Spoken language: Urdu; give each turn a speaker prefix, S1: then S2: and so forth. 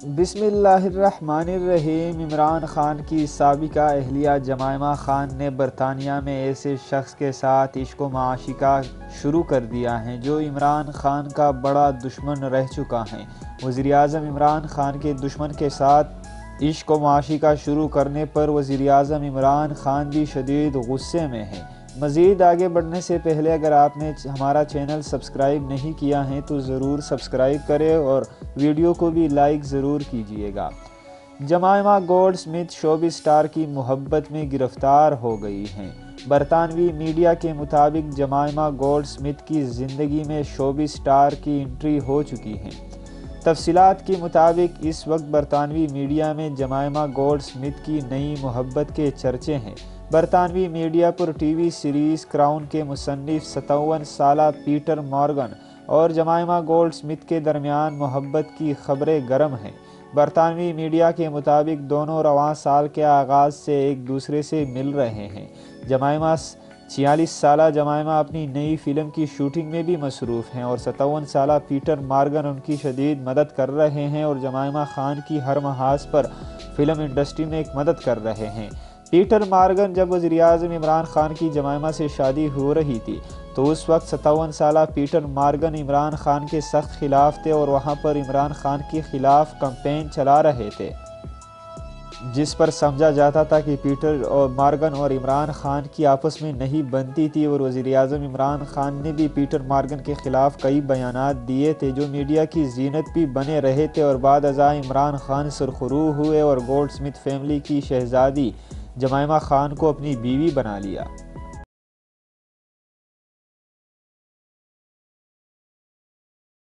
S1: بسم اللہ الرحمن الرحیم۔ عمران خان کی سابقہ اہلیہ جمائمہ خان نے برطانیہ میں ایسے شخص کے ساتھ عشق و معاشقہ شروع کر دیا ہے جو عمران خان کا بڑا دشمن رہ چکا ہے۔ وزیراعظم عمران خان کے دشمن کے ساتھ عشق و معاشقہ شروع کرنے پر وزیراعظم عمران خان بھی شدید غصے میں ہیں۔ مزید آگے بڑھنے سے پہلے اگر آپ نے ہمارا چینل سبسکرائب نہیں کیا ہے تو ضرور سبسکرائب کریں اور ویڈیو کو بھی لائک ضرور کیجئے گا۔ Jemima gold Smith showbiz star کی محبت میں گرفتار ہو گئی ہیں۔ برطانوی میڈیا کے مطابق جمائمہ گولڈ سمتھ کی زندگی میں شوبز اسٹار کی انٹری ہو چکی ہے۔ تفصیلات کے مطابق اس وقت برطانوی میڈیا میں جمائمہ گولڈ سمتھ کی نئی محبت کے چرچے ہیں۔ برطانوی میڈیا پر ٹی وی سیریز کراؤن کے مصنف 57 سالہ پیٹر مارگن اور جمائمہ گولڈ سمتھ کے درمیان محبت کی خبریں گرم ہیں۔ برطانوی میڈیا کے مطابق دونوں رواں سال کے آغاز سے ایک دوسرے سے مل رہے ہیں۔ 46 سالہ جمائمہ اپنی نئی فلم کی شوٹنگ میں بھی مصروف ہیں اور 57 سالہ پیٹر مارگن ان کی شدید مدد کر رہے ہیں اور جمائمہ خان کی ہر محاذ پر فلم انڈسٹری میں ایک مدد کر رہے ہیں۔ پیٹر مارگن جب وزیراعظم عمران خان کی جمائمہ سے شادی ہو رہی تھی تو اس وقت 57 سالہ پیٹر مارگن عمران خان کے سخت خلاف تھے اور وہاں پر عمران خان کے خلاف کمپین چلا رہے تھے، جس پر سمجھا جاتا تھا کہ پیٹر اور مارگن اور عمران خان کی آپس میں نہیں بنتی تھی اور وزیراعظم عمران خان نے بھی پیٹر مارگن کے خلاف کئی بیانات دیے تھے جو میڈیا کی زینت بھی بنے رہے تھے اور بعد ازاں عمران خان سرخرو ہوئے اور گولڈ سمتھ فیملی کی شہزادی جمائمہ خان کو اپنی بیوی بنا لیا۔